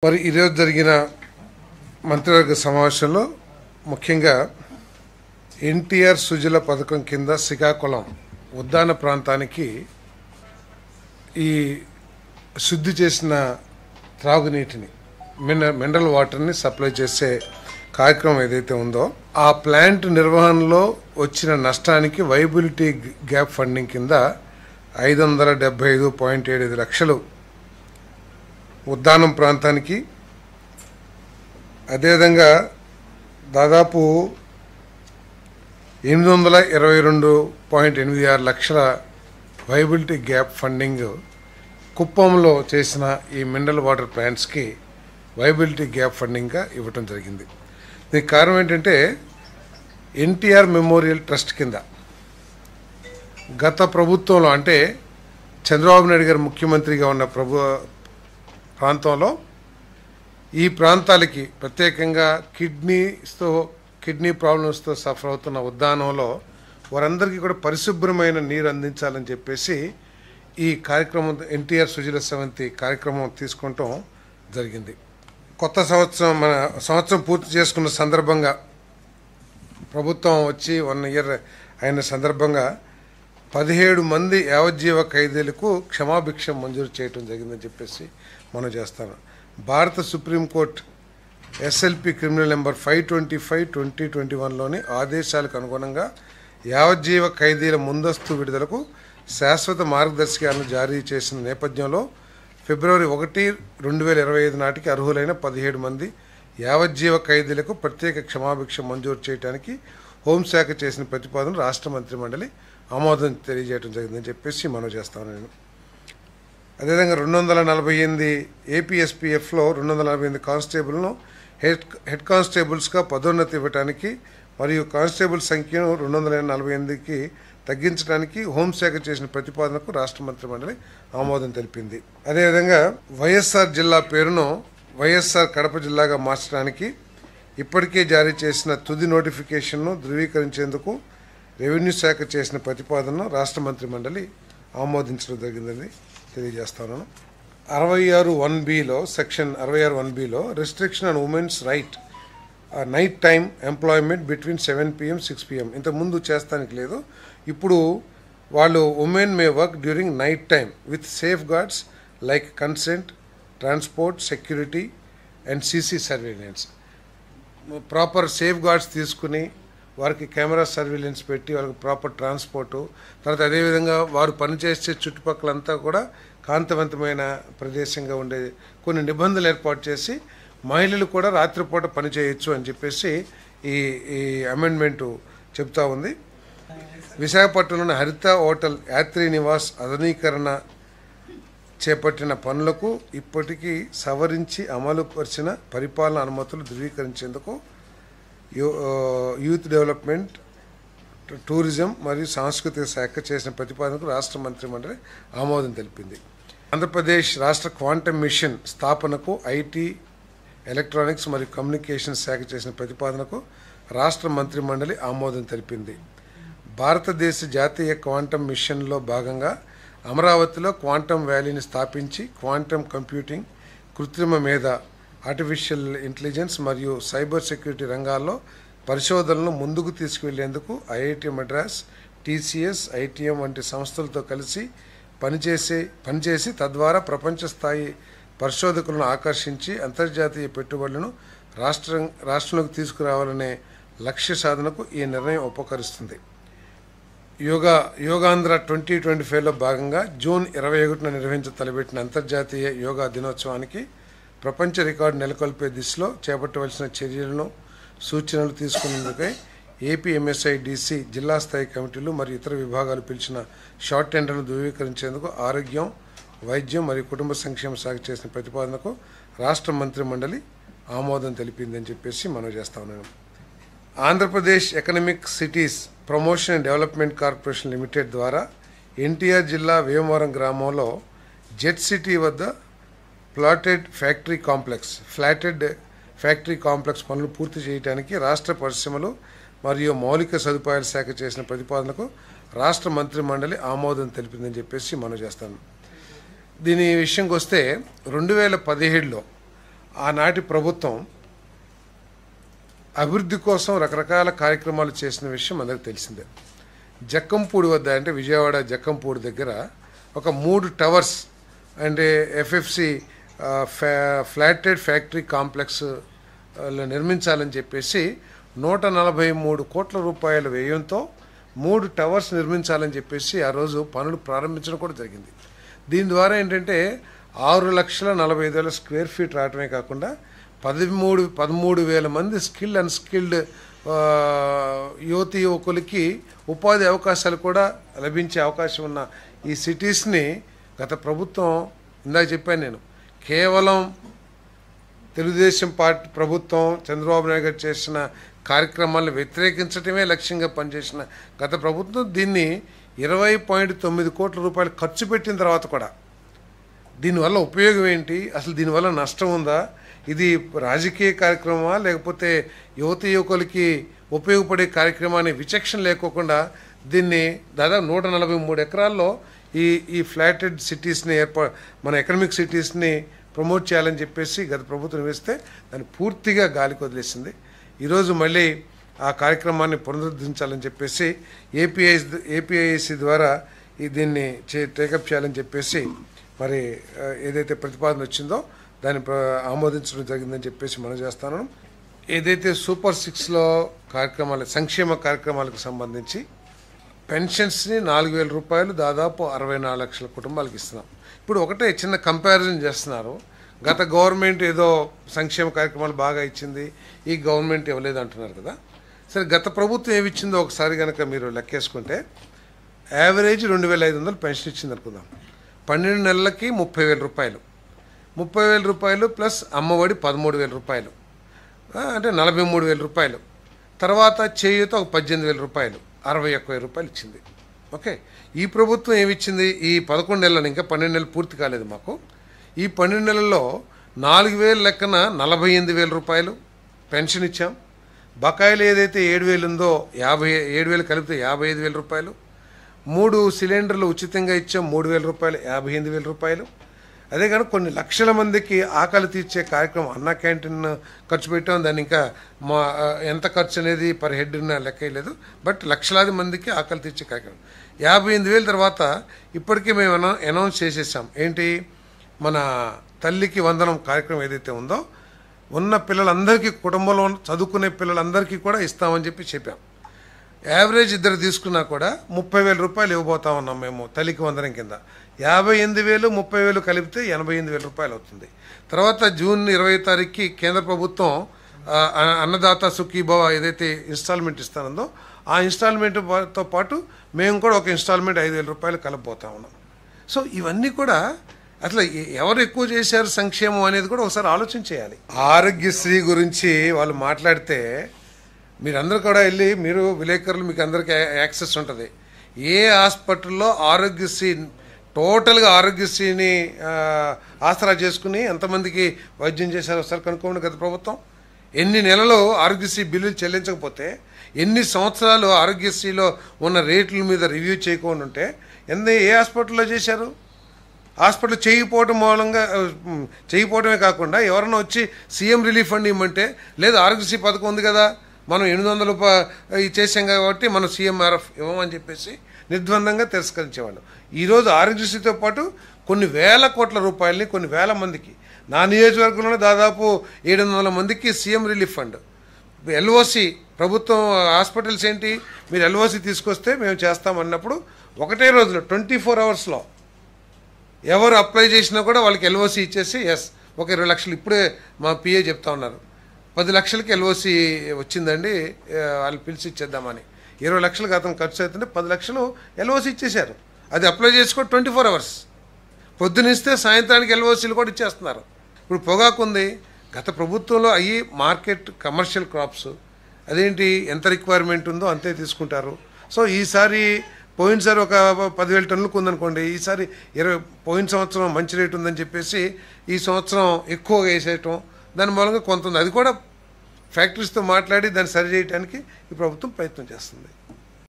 మరి ఈరోజు జరిగిన మంత్రివర్గ సమావేశంలో ముఖ్యంగా ఎన్టీఆర్ సుజల పథకం కింద శ్రీకాకుళం ఉద్దాన ప్రాంతానికి ఈ శుద్ధి చేసిన త్రాగునీటిని మినరల్ వాటర్ని సప్లై చేసే కార్యక్రమం ఏదైతే ఉందో ఆ ప్లాంట్ నిర్వహణలో వచ్చిన నష్టానికి వైబిలిటీ గ్యాప్ ఫండింగ్ కింద 575.75 లక్షలు ఉద్దానం ప్రాంతానికి, అదేవిధంగా దాదాపు 822.86 లక్షల వైబిలిటీ గ్యాప్ ఫండింగ్ కుప్పంలో చేసిన ఈ మినరల్ వాటర్ ప్లాంట్స్కి వైబిలిటీ గ్యాప్ ఫండింగ్గా ఇవ్వటం జరిగింది. దీనికి కారణం ఏంటంటే ఎన్టీఆర్ మెమోరియల్ ట్రస్ట్ కింద గత ప్రభుత్వంలో అంటే చంద్రబాబు నాయుడు గారు ముఖ్యమంత్రిగా ఉన్న ప్రాంతంలో ఈ ప్రాంతాలకి ప్రత్యేకంగా కిడ్నీ ప్రాబ్లమ్స్తో సఫర్ అవుతున్న ఉద్యానంలో వారందరికీ కూడా పరిశుభ్రమైన నీరు అందించాలని చెప్పేసి ఈ కార్యక్రమం ఎన్టీఆర్ సుజల సెవంతి కార్యక్రమం తీసుకుంటాం జరిగింది. కొత్త సంవత్సరం పూర్తి చేసుకున్న సందర్భంగా ప్రభుత్వం వచ్చి 1 ఇయర్ అయిన సందర్భంగా 17 మంది యావజ్జీవ ఖైదీలకు క్షమాభిక్ష మంజూరు చేయడం జరిగిందని చెప్పేసి మనం చేస్తాను. భారత సుప్రీంకోర్టు ఎస్ఎల్పి క్రిమినల్ నెంబర్ 525/2021లోని ఆదేశాలకు అనుగుణంగా యావజ్జీవ ఖైదీల ముందస్తు విడుదలకు శాశ్వత మార్గదర్శకాలను జారీ చేసిన నేపథ్యంలో ఫిబ్రవరి 1, 2025 నాటికి అర్హులైన 17 మంది యావజ్జీవ ఖైదీలకు ప్రత్యేక క్షమాభిక్ష మంజూరు చేయడానికి హోంశాఖ చేసిన ప్రతిపాదన రాష్ట్ర మంత్రిమండలి ఆమోదం తెలియజేయడం జరిగిందని చెప్పేసి మనం చేస్తాను నేను. అదేవిధంగా 248 ఏపీఎస్పీఎఫ్లో 248 కానిస్టేబుల్ను హెడ్ కానిస్టేబుల్స్గా పదోన్నతి ఇవ్వడానికి మరియు కానిస్టేబుల్ సంఖ్యను 248కి తగ్గించడానికి హోంశాఖ చేసిన ప్రతిపాదనకు రాష్ట్ర మంత్రిమండలి ఆమోదం తెలిపింది. అదేవిధంగా వైఎస్ఆర్ జిల్లా పేరును వైఎస్ఆర్ కడప జిల్లాగా మార్చడానికి ఇప్పటికే జారీ చేసిన తుది నోటిఫికేషన్ను ధృవీకరించేందుకు రెవెన్యూ శాఖ చేసిన ప్రతిపాదనను రాష్ట్ర మంత్రిమండలి ఆమోదించడం జరిగిందని తెలియజేస్తాను. 66(1)(b)లో సెక్షన్ 66(1)(b)లో restriction on women's right night time employment between 7 PM 6 PM ఇంతకుముందు చేస్తానికి లేదు. ఇప్పుడు వాళ్ళు women may work during night time with safeguards like consent, transport, security and CC surveillance. Proper safeguards తీసుకుని వారికి కెమెరా సర్వేలెన్స్ పెట్టి వాళ్ళకి proper transport, తర్వాత అదేవిధంగా వారు పనిచేసే చుట్టుపక్కలంతా కూడా కాంతివంతమైన ప్రదేశంగా ఉండే కొన్ని నిబంధనలు ఏర్పాటు చేసి మహిళలు కూడా రాత్రిపూట పని చేయొచ్చు అని చెప్పేసి ఈ అమెండ్మెంటు చెప్తా ఉంది. విశాఖపట్నంలోని హరిత హోటల్ యాత్రి నివాస్ ఆధునీకరణ చేపట్టిన పనులకు ఇప్పటికీ సవరించి అమలు పరిచిన పరిపాలన అనుమతులు ధృవీకరించేందుకు యూత్ డెవలప్మెంట్, టూరిజం మరియు సాంస్కృతిక శాఖ చేసిన ప్రతిపాదనకు రాష్ట్ర మంత్రిమండలి ఆమోదం తెలిపింది. ఆంధ్రప్రదేశ్ రాష్ట్ర క్వాంటమ్ మిషన్ స్థాపనకు ఐటీ, ఎలక్ట్రానిక్స్ మరియు కమ్యూనికేషన్ శాఖ చేసిన ప్రతిపాదనకు రాష్ట్ర మంత్రిమండలి ఆమోదం తెలిపింది. భారతదేశ జాతీయ క్వాంటమ్ మిషన్లో భాగంగా అమరావతిలో క్వాంటమ్ వ్యాలీని స్థాపించి క్వాంటమ్ కంప్యూటింగ్, కృత్రిమ మేధ, ఆర్టిఫిషియల్ ఇంటెలిజెన్స్ మరియు సైబర్ సెక్యూరిటీ రంగాల్లో పరిశోధనలను ముందుకు తీసుకువెళ్లేందుకు ఐఐటి మద్రాస్, టీసీఎస్, ఐటీఎం వంటి సంస్థలతో కలిసి పనిచేసి తద్వారా ప్రపంచ స్థాయి పరిశోధకులను ఆకర్షించి అంతర్జాతీయ పెట్టుబడులను రాష్ట్రంలోకి తీసుకురావాలనే లక్ష్య సాధనకు ఈ నిర్ణయం ఉపకరిస్తుంది. యోగాంధ్ర 2025లో భాగంగా జూన్ 21న తలపెట్టిన అంతర్జాతీయ యోగా దినోత్సవానికి ప్రపంచ రికార్డు నెలకొల్పే దిశలో చేపట్టవలసిన చర్యలను, సూచనలు తీసుకునేందుకై ఏపీఎంఎస్ఐడిసి జిల్లా స్థాయి కమిటీలు మరియు ఇతర విభాగాలు పిలిచిన షార్ట్ టెండర్ను ధృవీకరించేందుకు ఆరోగ్యం, వైద్యం మరియు కుటుంబ సంక్షేమ శాఖ చేసిన ప్రతిపాదనకు రాష్ట్ర మంత్రిమండలి ఆమోదం తెలిపిందని చెప్పేసి మనం చేస్తా ఉన్నాను. Andhra Pradesh economic cities promotion and development corporation limited ద్వారా ఎన్టీఆర్ జిల్లా వేమవరం గ్రామంలో జెట్ సిటీ వద్ద ఫ్లాటెడ్ ఫ్యాక్టరీ కాంప్లెక్స్ పనులు పూర్తి చేయడానికి రాష్ట్ర పరిశ్రమలు మరియు మౌలిక సదుపాయాల శాఖ చేసిన ప్రతిపాదనకు రాష్ట్ర మంత్రిమండలి ఆమోదం తెలిపిందని చెప్పేసి మనం చేస్తాను. దీని విషయంకి వస్తే 2017లో ఆనాటి ప్రభుత్వం అభివృద్ధి కోసం రకరకాల కార్యక్రమాలు చేసిన విషయం అందరికీ తెలిసిందే. జక్కంపూడి వద్ద అంటే విజయవాడ జక్కంపూడి దగ్గర ఒక 3 టవర్స్ అంటే ఎఫ్ఎఫ్సి ఫ్లాటెడ్ ఫ్యాక్టరీ కాంప్లెక్స్ నిర్మించాలని చెప్పేసి 143 కోట్ల రూపాయల వ్యయంతో 3 టవర్స్ నిర్మించాలని చెప్పేసి ఆ రోజు పనులు ప్రారంభించడం కూడా జరిగింది. దీని ద్వారా ఏంటంటే 6,40,000 స్క్వేర్ ఫీట్ రావటమే కాకుండా 13,000 మంది స్కిల్డ్ అన్స్కిల్డ్ యువతి యువకులకి ఉపాధి అవకాశాలు కూడా లభించే అవకాశం ఉన్న ఈ సిటీస్ని గత ప్రభుత్వం, ఇందాక చెప్పాను నేను, కేవలం తెలుగుదేశం పార్టీ ప్రభుత్వం చంద్రబాబు నాయుడు గారు చేసిన కార్యక్రమాలను వ్యతిరేకించడమే లక్ష్యంగా పనిచేసిన గత ప్రభుత్వం దీన్ని 20.9 కోట్ల రూపాయలు ఖర్చు పెట్టిన తర్వాత కూడా దీనివల్ల ఉపయోగం ఏంటి, అసలు దీనివల్ల నష్టం ఉందా, ఇది రాజకీయ కార్యక్రమమా లేకపోతే యువతి యువకులకి ఉపయోగపడే కార్యక్రమాన్ని విచక్షణ లేకోకుండా దీన్ని దాదాపు 143 ఎకరాల్లో ఈ ఫ్లాటెడ్ సిటీస్ని మన ఎకనామిక్ సిటీస్ని ప్రమోట్ చేయాలని చెప్పేసి గత ప్రభుత్వం వేస్తే దాన్ని పూర్తిగా గాలికి వదిలేసింది. ఈరోజు మళ్ళీ ఆ కార్యక్రమాన్ని పునరుద్ధరించాలని చెప్పేసి ఏపీఐసి ద్వారా దీన్ని టేకప్ చేయాలని చెప్పేసి మరి ఏదైతే ప్రతిపాదన వచ్చిందో దాన్ని ఆమోదించడం జరిగిందని చెప్పేసి మనం చేస్తాను. ఏదైతే సూపర్ 6లో కార్యక్రమాలు సంక్షేమ కార్యక్రమాలకు సంబంధించి పెన్షన్స్ని 4,000 రూపాయలు దాదాపు 64 లక్షల కుటుంబాలకు ఇస్తున్నాం. ఇప్పుడు ఒకటే చిన్న కంపారిజన్ చేస్తున్నారు. గత గవర్నమెంట్ ఏదో సంక్షేమ కార్యక్రమాలు బాగా ఇచ్చింది, ఈ గవర్నమెంట్ ఇవ్వలేదు అంటున్నారు కదా. సరే, గత ప్రభుత్వం ఏమి ఇచ్చిందో ఒకసారి కనుక మీరు లెక్కేసుకుంటే యావరేజ్ 2,500 పెన్షన్ ఇచ్చింది అనుకుందాం. 12 నెలలకి 30,000 రూపాయలు, 30,000 రూపాయలు ప్లస్ అమ్మఒడి 13,000 రూపాయలు, అంటే 43,000 రూపాయలు. తర్వాత చేయూత ఒక 18,000 రూపాయలు, 61,000 రూపాయలు ఇచ్చింది. ఓకే, ఈ ప్రభుత్వం ఏమిచ్చింది? ఈ 11 నెలలు, ఇంకా 12 నెలలు పూర్తి కాలేదు మాకు. ఈ 12 నెలల్లో 4,000 లెక్కన 48,000 రూపాయలు పెన్షన్ ఇచ్చాం. బకాయిలు ఏదైతే 7,000 ఉందో 7,000 కలిపితే 55,000 రూపాయలు. 3 సిలిండర్లు ఉచితంగా ఇచ్చాం, 3,000 రూపాయలు, 58,000 రూపాయలు. అదే కానీ కొన్ని లక్షల మందికి ఆకలి తీర్చే కార్యక్రమం అన్నా క్యాంటీన్ ఖర్చు పెట్టాం. దాన్ని ఇంకా ఎంత ఖర్చు అనేది పర్ హెడ్ లెక్క లేదు, బట్ లక్షలాది మందికి ఆకలి తీర్చే కార్యక్రమం. 58,000 తర్వాత ఇప్పటికీ మేము అనౌన్స్ చేసేసాం. ఏంటి, మన తల్లికి వందనం కార్యక్రమం ఏదైతే ఉందో ఉన్న పిల్లలందరికీ, కుటుంబంలో చదువుకునే పిల్లలందరికీ కూడా ఇస్తామని చెప్పాం. యావరేజ్ ఇద్దరు తీసుకున్నా కూడా 30,000 రూపాయలు ఇవ్వబోతా ఉన్నాం మేము తల్లికి వందనం కింద. 58,000 30,000 కలిపితే 88,000 రూపాయలు అవుతుంది. తర్వాత జూన్ 20 తారీఖుకి కేంద్ర ప్రభుత్వం అన్నదాత సుఖీభవ ఏదైతే ఇన్స్టాల్మెంట్ ఇస్తానందో ఆ ఇన్స్టాల్మెంట్తో పాటు మేము కూడా ఒక ఇన్స్టాల్మెంట్ 5,000 రూపాయలు కలపబోతా ఉన్నాం. సో ఇవన్నీ కూడా అసలు ఎవరు ఎక్కువ చేశారు సంక్షేమం అనేది కూడా ఒకసారి ఆలోచన చేయాలి. ఆరోగ్యశ్రీ గురించి వాళ్ళు మాట్లాడితే మీరందరూ కూడా వెళ్ళి, మీరు విలేకరులు మీకు అందరికీ యాక్సెస్ ఉంటుంది, ఏ హాస్పిటల్లో ఆరోగ్యశ్రీ టోటల్గా ఆరోగ్యశ్రీని ఆసరా చేసుకుని ఎంతమందికి వైద్యం చేశారో ఒకసారి కనుక్కోండి. గత ప్రభుత్వం ఎన్ని నెలలు ఆరోగ్యశ్రీ బిల్లులు చెల్లించకపోతే, ఎన్ని సంవత్సరాలు ఆరోగ్యశ్రీలో ఉన్న రేట్ల మీద రివ్యూ చేయకుండా ఉంటే ఏ హాస్పిటల్లో చేశారు? హాస్పిటల్ చేయకపోవడమే కాకుండా ఎవరన్నా వచ్చి సీఎం రిలీఫ్ ఫండ్ ఇవ్వమంటే, లేదు ఆరోగ్యశ్రీ పథకం ఉంది కదా, మనం 800 చేసాం కాబట్టి మనం సీఎంఆర్ఎఫ్ ఇవ్వమని చెప్పేసి నిర్ద్వందంగా తిరస్కరించేవాళ్ళు. ఈరోజు ఆరోగ్యశ్రీతో పాటు కొన్ని వేల కోట్ల రూపాయలని కొన్ని వేల మందికి, నా నియోజకవర్గంలోనే దాదాపు 700 మందికి సీఎం రిలీఫ్ ఫండ్, ఎల్ఓసి ప్రభుత్వం హాస్పిటల్స్ ఏంటి, మీరు ఎల్ఓసి తీసుకొస్తే మేము చేస్తామన్నప్పుడు ఒకటే రోజులో 24 అవర్స్లో ఎవరు అప్లై చేసినా కూడా వాళ్ళకి ఎల్ఓసి ఇచ్చేసి ఎస్ ఒక 20 లక్షలు, ఇప్పుడే మా పిఏ చెప్తా ఉన్నారు 10 లక్షలకి ఎల్ఓసి వచ్చిందండి, వాళ్ళు పిలిచి ఇచ్చేద్దామని. 20 లక్షలు గతం ఖర్చు అవుతుంటే 10 లక్షలు ఎల్ఓసి ఇచ్చేశారు. అది అప్లై చేసుకో 24 అవర్స్, పొద్దునిస్తే సాయంత్రానికి ఎల్ఓసీలు కూడా ఇచ్చేస్తున్నారు. ఇప్పుడు పొగాకు ఉంది, గత ప్రభుత్వంలో అయ్యి మార్కెట్ కమర్షియల్ క్రాప్స్, అదేంటి ఎంత రిక్వైర్మెంట్ ఉందో అంతే తీసుకుంటారు. సో ఈసారి పోయినసారి ఒక 10,000 టన్నులకు ఉందనుకోండి, ఈసారి పోయిన సంవత్సరం మంచి రేటు ఉందని చెప్పేసి ఈ సంవత్సరం ఎక్కువగా వేసేయటం, దాని మూలంగా కొంత ఉంది. అది కూడా ఫ్యాక్టరీస్తో మాట్లాడి దాన్ని సరి చేయడానికి ఈ ప్రభుత్వం ప్రయత్నం చేస్తుంది.